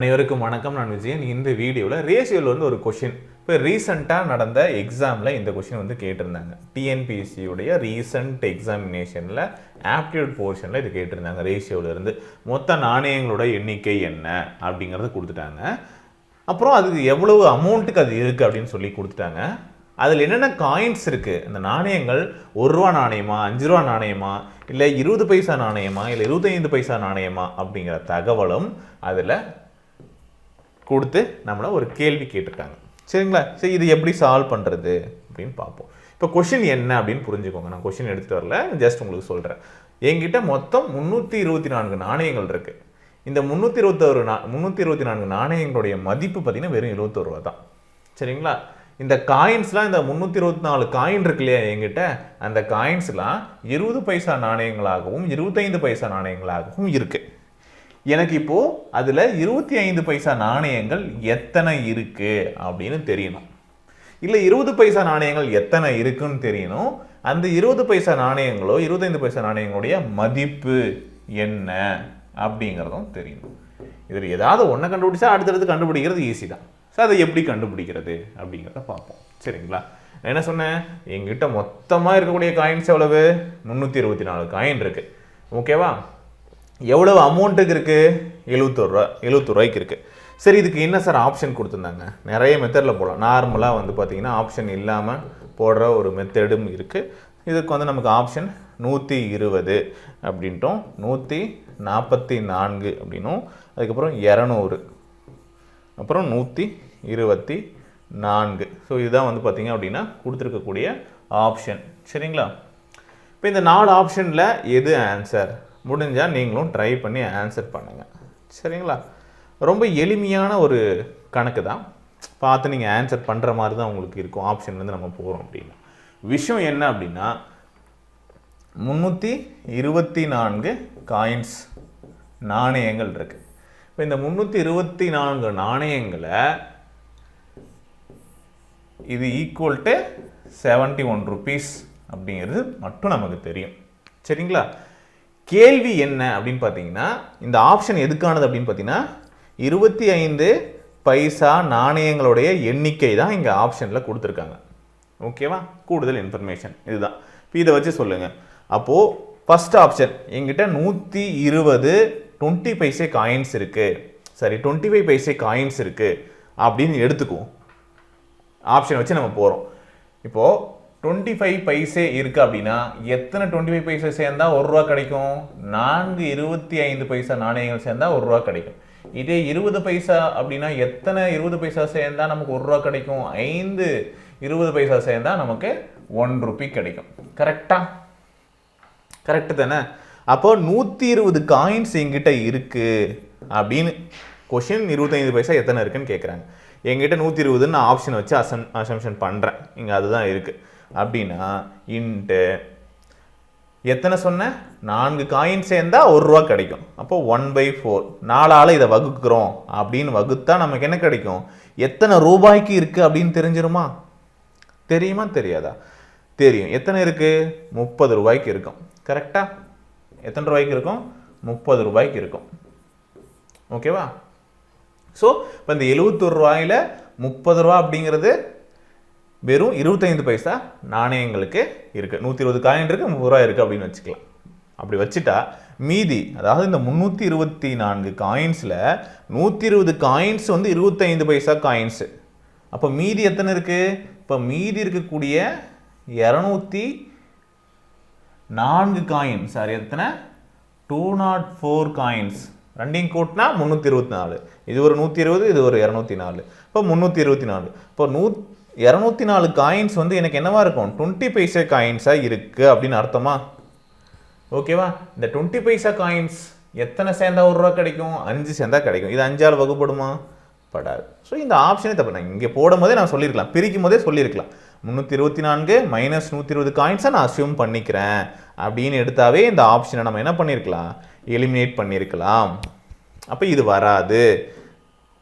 அனைவருக்கும் வணக்கம். நான் விஜயன். இந்த வீடியோவில் ரேஷியோவில் வந்து ஒரு கொஷின் இப்போ ரீசெண்டாக நடந்த எக்ஸாமில் இந்த கொஷின் வந்து கேட்டிருந்தாங்க. டிஎன்பிஎஸ்சியுடைய ரீசெண்ட் எக்ஸாமினேஷனில் ஆப்டிடியூட் போர்ஷனில் இது கேட்டிருந்தாங்க. ரேஷியோவிலேருந்து மொத்த நாணயங்களோட எண்ணிக்கை என்ன அப்படிங்கிறத கொடுத்துட்டாங்க. அப்புறம் அதுக்கு எவ்வளவு அமௌண்ட்டுக்கு அது இருக்குது அப்படின்னு சொல்லி கொடுத்துட்டாங்க. அதில் என்னென்ன காயின்ஸ் இருக்குது, அந்த நாணயங்கள் 1 ரூபா நாணயமா, 5 ரூபா நாணயமா, இல்லை 20 பைசா நாணயமா, இல்லை 25 பைசா நாணயமா அப்படிங்கிற தகவலும் அதில் கொடுத்து நம்மளை ஒரு கேள்வி கேட்டுட்டாங்க. சரிங்களா? சரி, இது எப்படி சால்வ் பண்ணுறது அப்படின்னு பார்ப்போம். இப்போ கொஷின் என்ன அப்படின்னு புரிஞ்சுக்கோங்க. நான் கொஷின் எடுத்துகிட்டு வரல, ஜஸ்ட் உங்களுக்கு சொல்கிறேன். என்கிட்ட மொத்தம் 324 நாணயங்கள் இருக்குது. இந்த 324 நாணயங்களுடைய மதிப்பு பார்த்தீங்கன்னா வெறும் 71 ரூபா தான். சரிங்களா? இந்த காயின்ஸ்லாம், இந்த 324 காயின் இருக்கு இல்லையா என்கிட்ட, அந்த காயின்ஸ்லாம் 20 பைசா நாணயங்களாகவும் 25 பைசா நாணயங்களாகவும் இருக்குது. எனக்கு இப்போது அதில் 25 பைசா நாணயங்கள் எத்தனை இருக்குது அப்படின்னு தெரியணும். இல்லை 20 பைசா நாணயங்கள் எத்தனை இருக்குன்னு தெரியணும். அந்த 20 பைசா நாணயங்களோ 25 பைசா நாணயங்களுடைய மதிப்பு என்ன அப்படிங்கிறதும் தெரியணும். இதில் ஏதாவது ஒன்றை கண்டுபிடிச்சா அடுத்தடுத்து கண்டுபிடிக்கிறது ஈஸி தான். ஸோ அதை எப்படி கண்டுபிடிக்கிறது அப்படிங்கிறத பார்ப்போம். சரிங்களா? நான் என்ன சொன்னேன், எங்கிட்ட மொத்தமாக இருக்கக்கூடிய காயின்ஸ் எவ்வளவு? 324 காயின் இருக்குது. ஓகேவா? எவ்வளவு அமௌண்ட்டுக்கு இருக்குது? 71 ரூபாய்க்கு இருக்குது. சரி, இதுக்கு என்ன சார் ஆப்ஷன் கொடுத்துருந்தாங்க? நிறைய மெத்தடில் போடலாம். நார்மலாக வந்து பார்த்திங்கன்னா ஆப்ஷன் இல்லாமல் போடுற ஒரு மெத்தடும் இருக்குது. இதுக்கு வந்து நமக்கு ஆப்ஷன் 120 அப்படின்ட்டோம், 144 அப்படின்னும், அதுக்கப்புறம் 200, அப்புறம் 124. ஸோ இதுதான் வந்து பார்த்திங்க அப்படின்னா கொடுத்துருக்கக்கூடிய ஆப்ஷன். சரிங்களா? இப்போ இந்த 4 ஆப்ஷனில் எது ஆன்சர்? முடிஞ்சால் நீங்களும் ட்ரை பண்ணி ஆன்சர் பண்ணுங்கள். சரிங்களா? ரொம்ப எளிமையான ஒரு கணக்கு தான். பார்த்து நீங்கள் ஆன்சர் பண்ணுற மாதிரி தான் உங்களுக்கு இருக்கும். ஆப்ஷன்லேருந்து நம்ம போகிறோம் அப்படின்னா விஷயம் என்ன அப்படின்னா, 324 காயின்ஸ் நாணயங்கள் இருக்குது. இப்போ இந்த 324 நாணயங்களை இது ஈக்குவல் டு 71 ருபீஸ் அப்படிங்கிறது மட்டும் நமக்கு தெரியும். சரிங்களா? கேள்வி என்ன அப்படின்னு பார்த்தீங்கன்னா, இந்த ஆப்ஷன் எதுக்கானது அப்படின்னு பார்த்தீங்கன்னா 25 பைசா நாணயங்களுடைய எண்ணிக்கை தான் இங்கே ஆப்ஷனில் கொடுத்துருக்காங்க. ஓகேவா? கூடுதல் இன்ஃபர்மேஷன் இதுதான். இப்போ இதை வச்சு சொல்லுங்கள். அப்போது ஃபஸ்ட் ஆப்ஷன் எங்கிட்ட 120 20 பைசே காயின்ஸ் இருக்குது, சரி 25 பைசே காயின்ஸ் இருக்குது அப்படின்னு எடுத்துக்குவோம். ஆப்ஷன் வச்சு நம்ம போகிறோம். இப்போது 25 பைசே இருக்குது அப்படின்னா எத்தனை 25 பைசே சேர்ந்தால் 1 ரூபா கிடைக்கும்? 4 25 பைசா நாணயங்கள் சேர்ந்தால் 1 ரூபா கிடைக்கும். இதே 20 பைசா அப்படின்னா எத்தனை 20 பைசா சேர்ந்தால் நமக்கு 1 ரூபா கிடைக்கும்? 5 20 பைசா சேர்ந்தால் நமக்கு 1 ரூபி கிடைக்கும். கரெக்டா? கரெக்டு தானே? அப்போ 120 காயின்ஸ் எங்கிட்ட இருக்குது அப்படின்னு கொஷின் 25 பைசா எத்தனை இருக்குன்னு கேட்குறாங்க. எங்கிட்ட 120 நான் ஆப்ஷன் வச்சு அசம்ஷன் பண்ணுறேன். இங்கே அதுதான் இருக்குது அப்படின்னா இன்ட்டு எத்தனை சொன்னேன்? 4 காயின் சேர்ந்தா 1 ரூபா கிடைக்கும். அப்போ 1/4 4ஆல் இதை வகுக்கிறோம் அப்படின்னு வகுத்தா நமக்கு என்ன கிடைக்கும்? எத்தனை ரூபாய்க்கு இருக்குது அப்படின்னு தெரிஞ்சிருமா? தெரியுமா தெரியாதா? தெரியும். எத்தனை இருக்குது? 30 ரூபாய்க்கு இருக்கும். கரெக்டா? எத்தனை ரூபாய்க்கு இருக்கும்? 30 ரூபாய்க்கு இருக்கும். ஓகேவா? ஸோ இப்போ இந்த 71 ரூபாயில் 30 ரூபா அப்படிங்கிறது வெறும் 25 பைசா நாணயங்களுக்கு இருக்குது. 120 காயின் இருக்குது, 30 ரூபா இருக்குது அப்படின்னு வச்சுக்கலாம். அப்படி வச்சுட்டா மீதி, அதாவது இந்த 324 காயின்ஸில் 120 காயின்ஸ் வந்து 25 பைசா காயின்ஸு. அப்போ மீதி எத்தனை இருக்குது? இப்போ மீதி இருக்கக்கூடிய 204 காயின், சாரி எத்தனை? 204 காயின்ஸ். ரெண்டையும் கூட்டினா 324. இது ஒரு 120, இது ஒரு 204. இப்போ 324. இப்போ 204 காயின்ஸ் வந்து எனக்கு என்னவா இருக்கும்? 20 பைசா காயின்ஸாக இருக்குது அப்படின்னு அர்த்தமா? ஓகேவா? இந்த 20 பைசா காயின்ஸ் எத்தனை சேர்ந்தா 1 ரூபா கிடைக்கும்? 5 சேர்ந்தா கிடைக்கும். இது 5ஆல் வகுப்படுமா? படாது. ஸோ இந்த ஆப்ஷனே தப்பு. நான் இங்கே போடும் போதே நான் சொல்லியிருக்கலாம், பிரிக்கும் போதே சொல்லியிருக்கலாம். 324 மைனஸ் 120 காயின்ஸை நான் அஸ்யூம் பண்ணிக்கிறேன் அப்படின்னு எடுத்தாவே இந்த ஆப்ஷனை நம்ம என்ன பண்ணியிருக்கலாம்? எலிமினேட் பண்ணியிருக்கலாம். அப்போ இது வராது.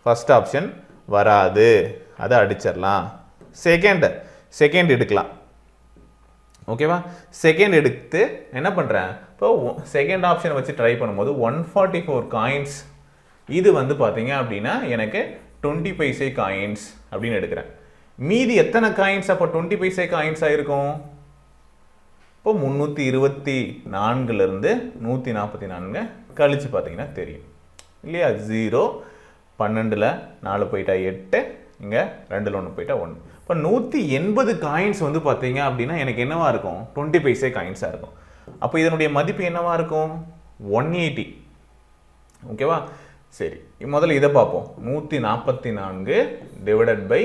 ஃபர்ஸ்ட் ஆப்ஷன் வராது, அதை அடிச்சிடலாம். செகண்ட் எடுக்கலாம். ஓகேவா? செகண்ட் எடுத்து என்ன பண்ணுறேன்? இப்போ செகண்ட் ஆப்ஷனை வச்சு ட்ரை பண்ணும்போது 144 காயின்ஸ் இது வந்து பார்த்தீங்க அப்படின்னா எனக்கு 20 பைசே காயின்ஸ் அப்படின்னு எடுக்கிறேன். மீதி எத்தனை காயின்ஸ் அப்போ 20 பைசே காயின்ஸ் ஆயிருக்கும்? இப்போ 324லேருந்து 144 கழிச்சு பார்த்தீங்கன்னா தெரியும் இல்லையா? 0 12ல் 4 போயிட்டா 8, இங்கே 2ல் 1 போயிட்டா 1. இப்போ 180 காயின்ஸ் வந்து பார்த்தீங்க அப்படின்னா எனக்கு என்னவா இருக்கும்? 20 பைசே காயின்ஸாக இருக்கும். அப்போ இதனுடைய மதிப்பு என்னவா இருக்கும்? 180. ஓகேவா? சரி, முதல்ல இதை பார்ப்போம். 144 டிவைடட் பை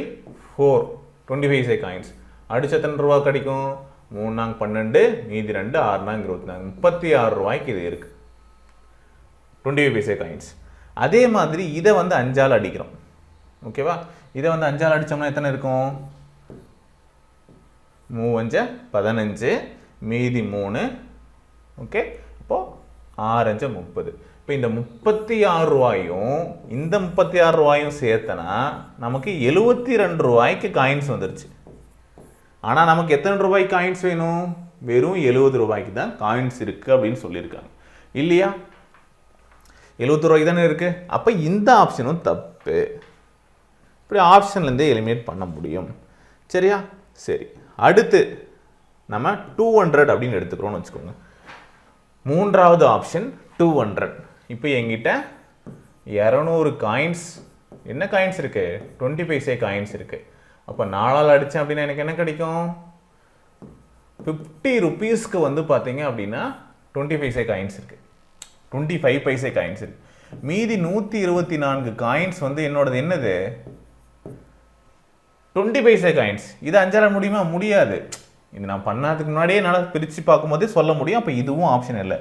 4 20 பைசே காயின்ஸ் அடிச்சு எத்தனை ரூபா கிடைக்கும்? 3 நாங்க 12, மீதி 2, 6 நாங்க 24, 36 ரூபாய்க்கு இது இருக்கு 25 பைசே காயின்ஸ். அதே மாதிரி இதை வந்து 5ஆல் அடிக்கிறோம். ஓகேவா? இதை வந்து 5ஆல் அடிச்சோம்னா எத்தனை இருக்கும்? 3 5 15, மீதி 3. ஓகே, அப்போ 6 5 30. இப்போ இந்த 36 ரூபாயும் இந்த 36 ரூபாயும் சேர்த்தனா நமக்கு 72 ரூபாய்க்கு காயின்ஸ் வந்துருச்சு. ஆனால் நமக்கு எத்தனை ரூபாய்க்கு காயின்ஸ் வேணும்? வெறும் 70 ரூபாய்க்கு தான் காயின்ஸ் இருக்கு அப்படின்னு சொல்லியிருக்காங்க இல்லையா? 70 ரூபாய்க்கு தானே இருக்கு. அப்போ இந்த ஆப்ஷனும் தப்பு. இப்படி ஆப்ஷன்லேருந்தே எலிமினேட் பண்ண முடியும். சரியா? சரி, அடுத்து நம்ம 200 அப்படின்னு எடுத்துக்கிறோம்னு வச்சுக்கோங்க. மூன்றாவது ஆப்ஷன் 200. இப்போ என்கிட்ட 200 காயின்ஸ், என்ன காயின்ஸ் இருக்கு? 20 பைசே காயின்ஸ் இருக்கு. அப்போ 4ஆல் அடித்தேன் அப்படின்னா எனக்கு என்ன கிடைக்கும்? 50 ருபீஸ்க்கு வந்து பார்த்தீங்க அப்படின்னா 20 பைசே காயின்ஸ் இருக்கு, 25 பைசே காயின்ஸ் இருக்கு. மீதி 124 காயின்ஸ் வந்து என்னோடது என்னது? 20 பைசே காயின்ஸ். இது 5ஆல் முடியுமா? முடியாது. இது நான் பண்ணதுக்கு முன்னாடியே என்னால் பிரித்து பார்க்கும்போதே சொல்ல முடியும். அப்போ இதுவும் ஆப்ஷன் இல்லை.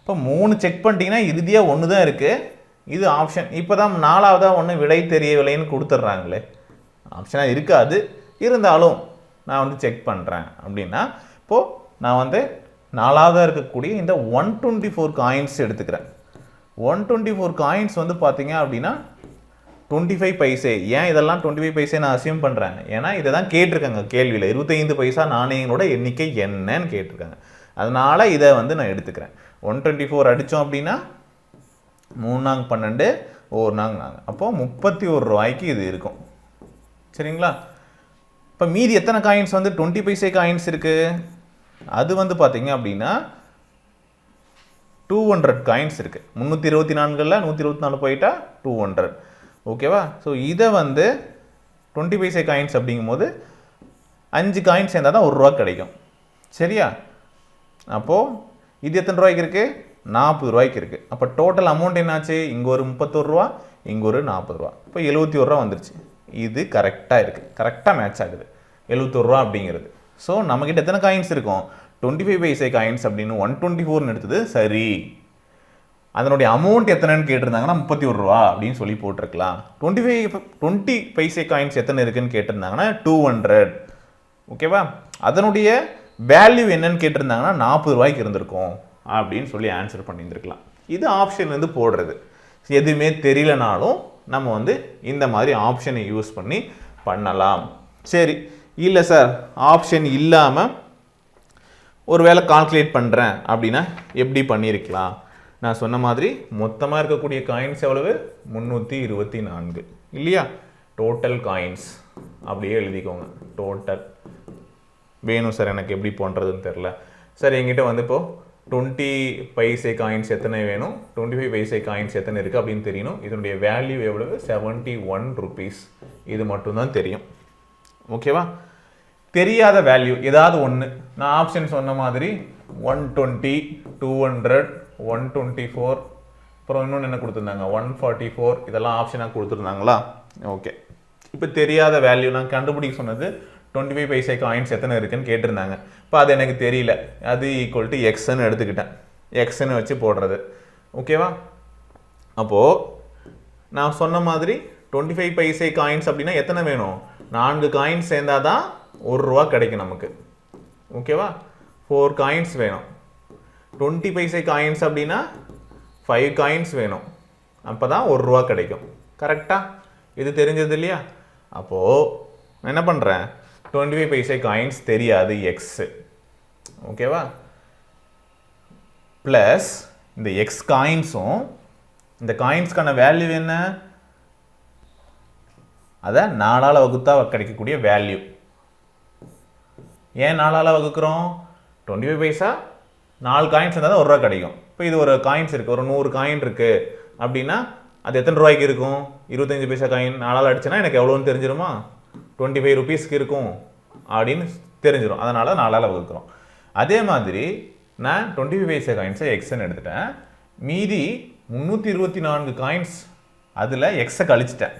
இப்போ 3 செக் பண்ணிட்டீங்கன்னா இறுதியாக 1 தான் இருக்குது. இது ஆப்ஷன். இப்போ தான் 4ஆவதாக ஒன்று விடை தெரியவில்லைன்னு கொடுத்துட்றாங்களே, ஆப்ஷனாக இருக்காது. இருந்தாலும் நான் வந்து செக் பண்ணுறேன் அப்படின்னா இப்போது நான் வந்து 4ஆவதாக இருக்கக்கூடிய இந்த 124 காயின்ஸ் எடுத்துக்கிறேன். 124 காயின்ஸ் வந்து பார்த்தீங்க அப்படின்னா 25 பைசே. ஏன் இதெல்லாம் 25 பைசே நான் அசியூம் பண்ணுறேன்? ஏன்னா இதை தான் கேட்டிருக்காங்க கேள்வியில். 25 பைசா நாணயங்களோட எண்ணிக்கை என்னன்னு கேட்டிருக்காங்க. அதனால் இதை வந்து நான் எடுத்துக்கிறேன். 124 அடித்தோம் அப்படின்னா 3 நாங்க 12, 1 நாங்க 4. அப்போது 31 ரூபாய்க்கு இது இருக்கும். சரிங்களா? இப்போ மீதி எத்தனை காயின்ஸ் வந்து 20 பைசே காயின்ஸ் இருக்குது? அது வந்து பார்த்தீங்க அப்படின்னா 200 காயின்ஸ் இருக்குது. 324ல் 124 போயிட்டா 200. ஓகேவா? ஸோ இதை வந்து 20 பைசே காயின்ஸ் அப்படிங்கும்போது 5 காயின்ஸ் சேர்ந்தால் தான் 1 ரூபா கிடைக்கும். சரியா? அப்போது இது எத்தனை ரூபாய்க்கு இருக்குது? 40 ரூபாய்க்கு இருக்குது. அப்போ டோட்டல் அமௌண்ட் என்னாச்சு? இங்கே ஒரு 31 ரூபா, இங்கே ஒரு 40 ரூபா. இப்போ 71 ரூபா வந்துருச்சு. இது கரெக்டாக இருக்குது, கரெக்டாக மேட்ச் ஆகுது 71 ரூபா அப்படிங்கிறது. ஸோ நம்மக்கிட்ட எத்தனை காயின்ஸ் இருக்கும்? 25 பைசே காயின்ஸ் அப்படின்னு 124ன்னு எடுத்தது சரி. அதனுடைய அமௌண்ட் எத்தனைன்னு கேட்டிருந்தாங்கன்னா 31 ரூபா அப்படின்னு சொல்லி போட்டிருக்கலாம். 20 பைசே காயின்ஸ் எத்தனை இருக்குன்னு கேட்டிருந்தாங்கன்னா 200. ஓகேவா? அதனுடைய வேல்யூ என்னன்னு கேட்டிருந்தாங்கன்னா 40 ரூபாய்க்கு இருந்திருக்கும் அப்படின்னு சொல்லி ஆன்சர் பண்ணியிருந்துருக்கலாம். இது ஆப்ஷன்லேருந்து போடுறது. எதுவுமே தெரியலனாலும் நம்ம வந்து இந்த மாதிரி ஆப்ஷனை யூஸ் பண்ணி பண்ணலாம். சரி, இல்லை சார் ஆப்ஷன் இல்லாமல் ஒரு வேளை கால்குலேட் பண்ணுறேன் அப்படின்னா எப்படி பண்ணியிருக்கலாம்? நான் சொன்ன மாதிரி மொத்தமாக இருக்கக்கூடிய காயின்ஸ் எவ்வளவு? 324 இல்லையா? டோட்டல் காயின்ஸ் அப்படியே எழுதிக்கோங்க. டோட்டல் வேணும் சார் எனக்கு எப்படி பண்ணுறதுன்னு தெரில. சார் என்கிட்ட வந்து இப்போது 20 பைசே காயின்ஸ் எத்தனை வேணும், 25 பைசே காயின்ஸ் எத்தனை இருக்குது அப்படின்னு தெரியணும். இதனுடைய வேல்யூ எவ்வளவு? 71 ருபீஸ். இது மட்டும்தான் தெரியும். ஓகேவா? தெரியாத வேல்யூ ஏதாவது ஒன்று, நான் ஆப்ஷன் சொன்ன மாதிரி 120, 200, 124, அப்புறம் இன்னொன்று என்ன கொடுத்துருந்தாங்க 144, இதெல்லாம் ஆப்ஷனாக கொடுத்துருந்தாங்களா? ஓகே. இப்போ தெரியாத வேல்யூ நான் கண்டுபிடிக்க சொன்னது 25 பைசே காயின்ஸ் எத்தனை இருக்குன்னு கேட்டிருந்தாங்க. இப்போ அது எனக்கு தெரியல, அது ஈக்குவல் டு எக்ஸ்ன்னு எடுத்துக்கிட்டேன். எக்ஸ்ன்னு வச்சு போடுறது. ஓகேவா? அப்போது நான் சொன்ன மாதிரி 25 பைசே காயின்ஸ் அப்படின்னா எத்தனை வேணும்? 4 காயின்ஸ் சேர்ந்தால் தான் 1 ரூபா கிடைக்கும் நமக்கு. ஓகேவா? 4 காயின்ஸ் வேணும். 20 பைசே காயின்ஸ் அப்படின்னா 5 காயின்ஸ் வேணும். அப்போ தான் 1 ரூபா கிடைக்கும். கரெக்டாக? இது தெரிஞ்சது இல்லையா? அப்போது நான் என்ன பண்ணுறேன்? 25 பைசே காயின்ஸ் தெரியாது, எக்ஸு. ஓகேவா? ப்ளஸ் இந்த எக்ஸ் காயின்ஸும் இந்த காயின்ஸ்க்கான வேல்யூ என்ன? அதை 4ஆல் வகுத்தா கிடைக்கக்கூடிய வேல்யூ. ஏன் 4ஆல் வகுக்கிறோம்? 25 பைசா 4 காயின்ஸ் இருந்தால் தான் 1 ரூபா கிடைக்கும். இப்போ இது ஒரு காயின்ஸ் இருக்குது, ஒரு 100 காயின் இருக்குது அப்படின்னா அது எத்தனை ரூபாய்க்கு இருக்கும்? 25 பைசா காயின் 4ஆல் அடிச்சுன்னா எனக்கு எவ்வளோன்னு தெரிஞ்சிருமா? 25 ருபீஸ்க்கு இருக்கும் அப்படின்னு தெரிஞ்சிடும். அதனால் 4ஆல் வகுக்கிறோம். அதே மாதிரி நான் 25 பைசா காயின்ஸை எக்ஸ்ன்னு எடுத்துட்டேன். மீதி 324 காயின்ஸ் அதில் எக்ஸை கழிச்சிட்டேன்.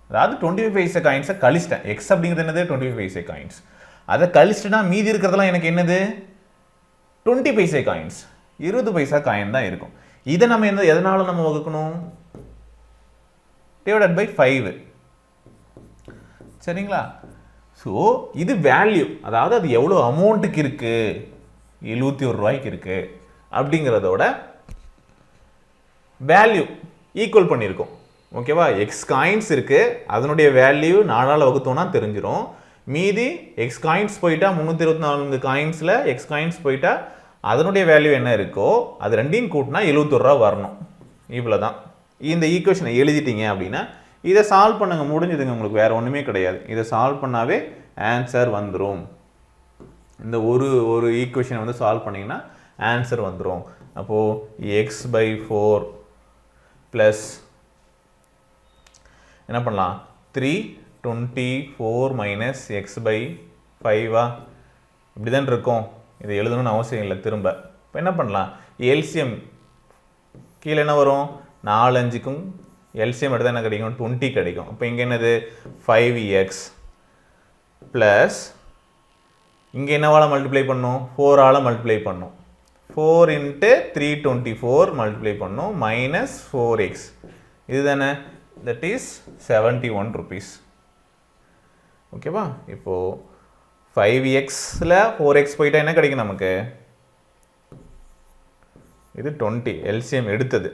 அதாவது 25 பைசா காயின்ஸை கழிச்சிட்டேன். எக்ஸ் அப்படிங்கிறது என்னது? 25 பைசா காயின்ஸ். அதை கழிச்சிட்டுனா மீதி இருக்கிறதெல்லாம் எனக்கு என்னது? 20 பைசா காயின்ஸ், 20 பைசா காயின் தான் இருக்கும். இதை நம்ம எதனால நம்ம வகுக்கணும்? Divided by 5. சரிங்களா? ஸோ இது வேல்யூ, அதாவது அது எவ்வளோ அமௌண்ட்டுக்கு இருக்கு, 71 ரூபாய்க்கு இருக்கு அப்படிங்கிறதோட வேல்யூ ஈக்குவல் பண்ணியிருக்கோம். ஓகேவா? எக்ஸ் காயின்ஸ் இருக்கு, அதனுடைய வேல்யூ 4ஆல் வகுத்தோம்னா தெரிஞ்சிடும். மீதி எக்ஸ் காயின்ஸ் போயிட்டா 324 காயின்ஸில் எக்ஸ் காயின்ஸ் போயிட்டா அதனுடைய வேல்யூ என்ன இருக்கோ அது ரெண்டையும் கூட்டினா 71 ரூபா வரணும். இவ்வளோதான். இந்த ஈக்குவேஷனை எழுதிட்டீங்க அப்படின்னா இதை சால்வ் பண்ணுங்க, முடிஞ்சுதுங்க. உங்களுக்கு வேறு ஒன்றுமே கிடையாது. இதை சால்வ் பண்ணாவே ஆன்சர் வந்துடும். இந்த ஒரு ஈக்குவேஷனை வந்து சால்வ் பண்ணிங்கன்னா ஆன்சர் வந்துடும். அப்போது x/4 ப்ளஸ் என்ன பண்ணலாம்? 324 மைனஸ் x/5 இப்படி தான் இருக்கும். இதை எழுதணும்னு அவசியம் இல்லை திரும்ப. இப்போ என்ன பண்ணலாம்? எல்சிஎம் கீழே என்ன வரும்? 4 5க்கும் எல்சிஎம் எடுத்தால் என்ன கிடைக்கும்? 20 கிடைக்கும். இப்போ இங்கே என்னது? 5x ப்ளஸ் இங்கே என்னவால் மல்டிப்ளை பண்ணும்? 4ஆல் மல்டிப்ளை பண்ணும். 4 × 324 மல்டிப்ளை பண்ணும் மைனஸ் 4x. இது தானே? That is 71 rupees. ஓகேவா? இப்போது 5xல 4x போயிட்டா என்ன கிடைக்கும் நமக்கு? இது 20 எல்சிஎம் எடுத்தது.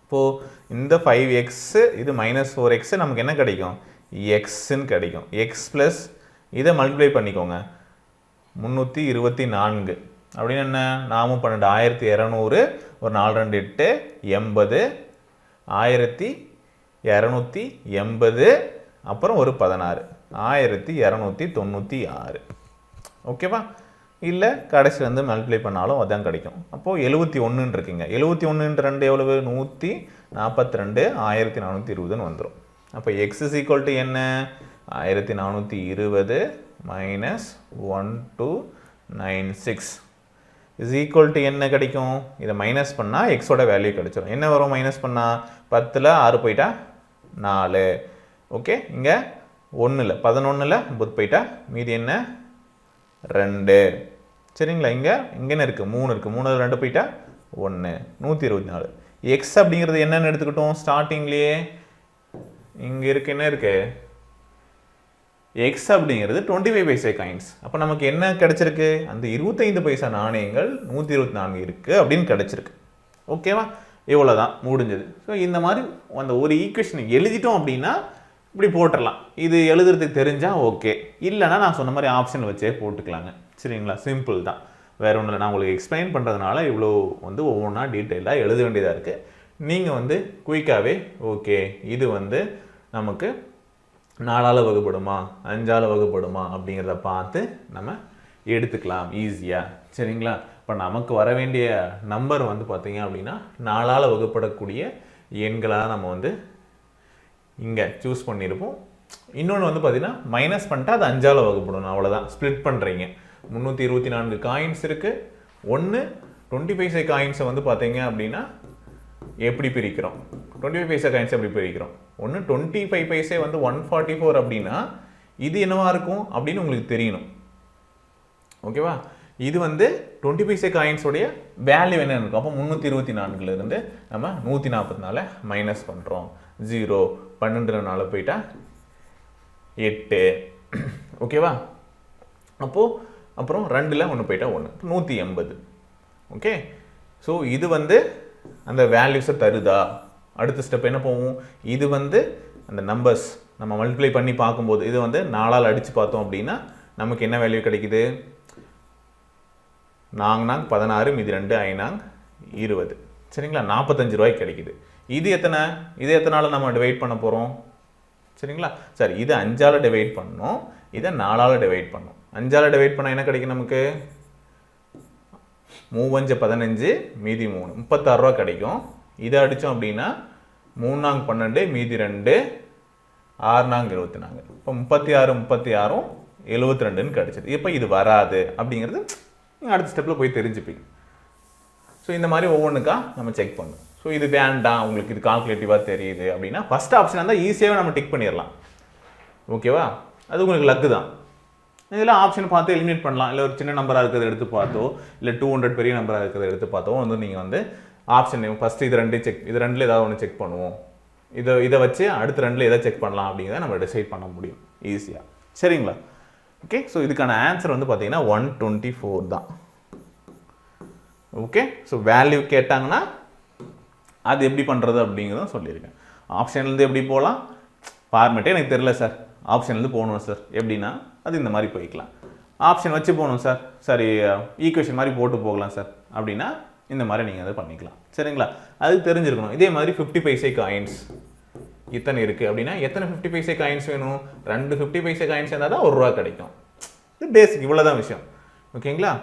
இப்போது இந்த 5x இது மைனஸ் 4x நமக்கு என்ன கிடைக்கும்? எக்ஸ்ன்னு கிடைக்கும். எக்ஸ் ப்ளஸ் இதை மல்டிப்ளை பண்ணிக்கோங்க 324 அப்படின்னு என்ன? நாமும் 12 1200 ஒரு 4 2 8 80 1280 அப்புறம் ஒரு 16 1296. ஓகேவா? இல்லை கடைசி வந்து மல்டிப்ளை பண்ணாலும் அதான் கிடைக்கும். அப்போது 71 இருக்குங்க. 71 × 2 எவ்வளவு? 142 1420 வந்துடும். அப்போ எக்ஸ் இஸ் ஈக்குவல் டு என்ன? 1420 மைனஸ் 1296 இஸ் ஈக்குவல் டு என்ன கிடைக்கும்? இதை மைனஸ் பண்ணால் எக்ஸோட வேல்யூ கிடைச்சிடும். என்ன வரும் மைனஸ் பண்ணால்? 10ல் 6 போயிட்டா 4. ஓகே, இங்கே 1ல் 11ல் 9 போயிட்டா மீதி என்ன? 2. சரிங்களா? இங்கே என்ன இருக்குது? 3 இருக்குது. 3ல் 2 போயிட்டா 1. 124. எக்ஸ் அப்படிங்கிறது என்னன்னு எடுத்துக்கிட்டோம் ஸ்டார்டிங்லேயே. இங்கே இருக்கு என்ன இருக்கு? எக்ஸ் அப்படிங்கிறது 25 பைசா காயின்ஸ். அப்போ நமக்கு என்ன கிடைச்சிருக்கு? அந்த 25 பைசா நாணயங்கள் 124 இருக்குது அப்படின்னு கிடைச்சிருக்கு. ஓகேவா? இவ்வளோதான், முடிஞ்சது. ஸோ இந்த மாதிரி அந்த ஒரு ஈக்குவேஷனை எழுதிட்டோம் அப்படின்னா இப்படி போட்டுடலாம். இது எழுதுறதுக்கு தெரிஞ்சால் ஓகே, இல்லைனா நான் சொன்ன மாதிரி ஆப்ஷன் வச்சே போட்டுக்கலாங்க. சரிங்களா? சிம்பிள் தான், வேறு ஒன்றும் இல்லை. நான் உங்களுக்கு எக்ஸ்பிளைன் பண்ணுறதுனால இவ்வளோ வந்து ஒவ்வொன்றா டீட்டெயிலாக எழுத வேண்டியதாக இருக்குது. நீங்கள் வந்து குயிக்காகவே ஓகே இது வந்து நமக்கு 4ஆல் வகுப்படுமா 5ஆல் வகுப்படுமா அப்படிங்கிறத பார்த்து நம்ம எடுத்துக்கலாம் ஈஸியாக. சரிங்களா? இப்போ நமக்கு வர வேண்டிய நம்பர் வந்து பார்த்தீங்க அப்படின்னா 4ஆல் வகுப்படக்கூடிய எண்களாக நம்ம வந்து இங்கே சூஸ் பண்ணியிருப்போம். இன்னொன்று வந்து பார்த்தீங்கன்னா மைனஸ் பண்ணிட்டா அது 5ஆல் வகுப்படணும். அவ்வளோதான், ஸ்ப்ளிட் பண்ணுறீங்க. 324 காயின்ஸ் இருக்குது. 25 பைசா காயின்ஸை வந்து பார்த்தீங்க அப்படின்னா எப்படி பிரிக்கிறோம்? 25 பைசா காயின்ஸ் எப்படி பிரிக்கிறோம்? 25 பைசே வந்து 144 அப்படின்னா இது என்னவா இருக்கும் அப்படின்னு உங்களுக்கு தெரியணும். ஓகேவா? இது வந்து 20 பைசா காயின்ஸோடைய வேல்யூ என்ன இருக்கும்? அப்போ 324லேருந்து நம்ம 144 மைனஸ் பண்ணுறோம். 0 12 போயிட்டா 8. ஓகேவா? அப்போது அப்புறம் 2ல் 1 போயிட்டா 1 180. ஓகே, ஸோ இது வந்து அந்த வேல்யூஸை தருதா? அடுத்த ஸ்டெப் என்ன போகும்? இது வந்து அந்த நம்பர்ஸ் நம்ம மல்டிப்ளை பண்ணி பார்க்கும்போது இது வந்து 4ஆல் அடித்து பார்த்தோம் அப்படின்னா நமக்கு என்ன வேல்யூ கிடைக்குது? 4 16 மீதி 2 5 20. சரிங்களா? 45 ரூபாய்க்கு கிடைக்குது. இது எத்தனால நம்ம டிவைட் பண்ண போகிறோம்? சரிங்களா? சரி, இது 5ஆல் டிவைட் பண்ணணும், இதை 4ஆல் டிவைட் பண்ணணும். 5ஆல் டிவைட் பண்ணால் என்ன கிடைக்கும் நமக்கு? 3 15 மீதி 3 36 ரூபா கிடைக்கும். இதை அடித்தோம் அப்படின்னா 3 12 மீதி 2 6 24. இப்போ 36 36 72ன்னு கிடைச்சது. இப்போ இது வராது அப்படிங்கிறது அடுத்த ஸ்டெப்பில் போய் தெரிஞ்சுப்பீங்க. ஸோ இந்த மாதிரி ஒவ்வொன்றுக்கா நம்ம செக் பண்ணணும். ஸோ இது வேண்டாம், உங்களுக்கு இது கால்குலேட்டிவாக தெரியுது அப்படின்னா ஃபஸ்ட் ஆப்ஷன் இருந்தால் ஈஸியாகவே நம்ம டிக் பண்ணிடலாம். ஓகேவா? அது உங்களுக்கு லக்கு தான். இதில் ஆப்ஷன் பார்த்து எலிமினேட் பண்ணலாம். இல்லை ஒரு சின்ன நம்பராக இருக்கிறத எடுத்து பார்த்தோ, இல்லை 200 பெரிய நம்பராக இருக்கிறத எடுத்து பார்த்தோ நீங்கள் வந்து ஆப்ஷன் ஃபஸ்ட்டு இது ரெண்டில் ஏதாவது ஒன்று செக் பண்ணுவோம், இதை வச்சு அடுத்த ரெண்டில் எதை செக் பண்ணலாம் அப்படிங்கிறத நம்ம டிசைட் பண்ண முடியும் ஈஸியாக. சரிங்களா? ஓகே. ஸோ இதுக்கான ஆன்சர் வந்து பார்த்தீங்கன்னா 124 தான். ஓகே. ஸோ வேல்யூ கேட்டாங்கன்னா அது எப்படி பண்ணுறது அப்படிங்கிறதும் சொல்லியிருக்கேன். ஆப்ஷன்லேருந்து எப்படி போகலாம்? ஃபார்மேட்டே எனக்கு தெரியல சார், ஆப்ஷன்லேருந்து போகணும் சார் எப்படின்னா அது இந்த மாதிரி போய்க்கலாம். ஆப்ஷன் வச்சு போகணும் சார், சரி ஈக்குவேஷன் மாதிரி போட்டு போகலாம் சார் அப்படின்னா இந்த மாதிரி நீங்கள் அதை பண்ணிக்கலாம். சரிங்களா? அது தெரிஞ்சிருக்கணும். இதே மாதிரி 50 பைசே காயின்ஸ் இத்தனை இருக்குது அப்படின்னா எத்தனை 50 பைசே காயின்ஸ் வேணும்? 2 50 பைசே காயின்ஸ் இருந்தால் தான் 1 ரூபா கிடைக்கும். இது பேசிக், இவ்வளோதான் விஷயம். ஓகேங்களா?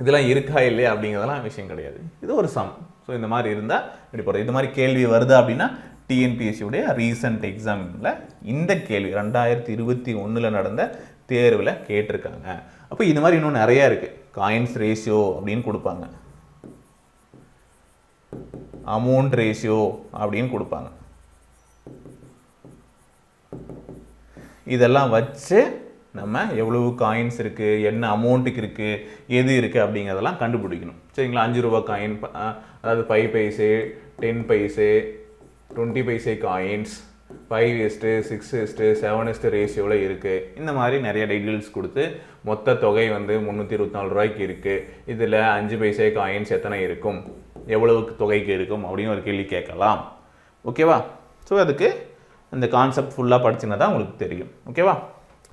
இதெல்லாம் இருக்கா இல்லையா அப்படிங்கிறதெல்லாம் விஷயம் கிடையாது. இது ஒரு சம். ஸோ இந்த மாதிரி இருந்தால் இப்படி போகிறது. இந்த மாதிரி கேள்வி வருது அப்படின்னா டிஎன்பிஎஸ்சியுடைய ரீசன்ட் எக்ஸாமில் இந்த கேள்வி 2021 நடந்த தேர்வில் கேட்டிருக்காங்க. அப்போ இது மாதிரி இன்னும் நிறையா இருக்குது. காயின்ஸ் ரேஷியோ அப்படின்னு கொடுப்பாங்க, அமௌண்ட் ரேஷியோ அப்படின்னு கொடுப்பாங்க. இதெல்லாம் வச்சு நம்ம எவ்வளவு காயின்ஸ் இருக்குது, என்ன அமௌண்ட்டுக்கு இருக்குது, எது இருக்குது அப்படிங்கிறதெல்லாம் கண்டுபிடிக்கணும். சரிங்களா? 5 ரூபா காயின், அதாவது 5 பைசே, 10 பைசே, 20 பைசே காயின்ஸ் 5:6, 7 ரேஷியோவில் இருக்குது. இந்த மாதிரி நிறைய டீட்டெயில்ஸ் கொடுத்து மொத்த தொகை வந்து 324 ரூபாய்க்கு இருக்குது. இதில் 5 பைசே காயின்ஸ் எத்தனை இருக்கும், எவ்வளவுக்கு தொகைக்கு இருக்கும் அப்படின்னு ஒரு கேள்வி கேட்கலாம். ஓகேவா? ஸோ அதுக்கு இந்த கான்செப்ட் ஃபுல்லாக படிச்சுன்னா தான் உங்களுக்கு தெரியும். ஓகேவா?